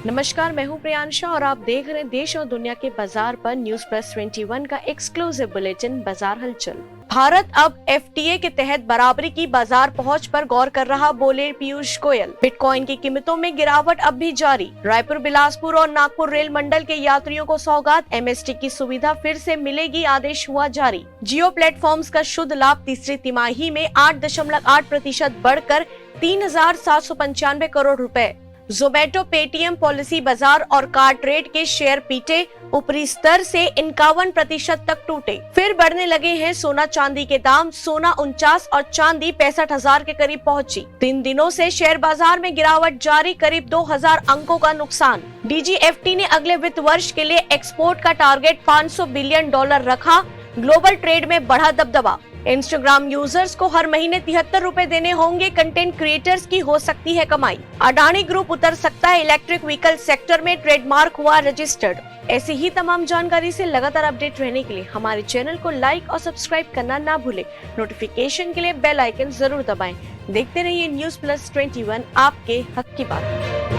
नमस्कार, मैं हूं प्रियांशा और आप देख रहे हैं देश और दुनिया के बाजार पर न्यूज प्लस 21 का एक्सक्लूसिव बुलेटिन बाजार हलचल। भारत अब एफटीए के तहत बराबरी की बाजार पहुंच पर गौर कर रहा, बोले पीयूष गोयल। बिटकॉइन की कीमतों में गिरावट अब भी जारी। रायपुर, बिलासपुर और नागपुर रेल मंडल के यात्रियों को सौगात, एमएसटी की सुविधा फिर से मिलेगी, आदेश हुआ जारी। जियो प्लेटफॉर्म्स का शुद्ध लाभ तीसरी तिमाही में 8.8% बढ़कर 3,795 करोड़ रुपए। जोमेटो, पेटीएम, पॉलिसी बाजार और कार्टरेट के शेयर पीटे, ऊपरी स्तर से 51% तक टूटे। फिर बढ़ने लगे हैं सोना चांदी के दाम। सोना 49 और चांदी 65,000 के करीब पहुंची। 3 दिनों से शेयर बाजार में गिरावट जारी, करीब 2,000 अंकों का नुकसान। डीजीएफटी ने अगले वित्त वर्ष के लिए एक्सपोर्ट का टारगेट $500 बिलियन रखा। ग्लोबल ट्रेड में बढ़ा दबदबा। इंस्टाग्राम यूजर्स को हर महीने 73 रुपए देने होंगे। कंटेंट क्रिएटर्स की हो सकती है कमाई। अडानी ग्रुप उतर सकता है इलेक्ट्रिक व्हीकल सेक्टर में, ट्रेडमार्क हुआ रजिस्टर्ड। ऐसी ही तमाम जानकारी से लगातार अपडेट रहने के लिए हमारे चैनल को लाइक और सब्सक्राइब करना ना भूलें। नोटिफिकेशन के लिए बेल आइकन जरूर दबाएं। देखते रहिए न्यूज प्लस 21, आपके हक की बात।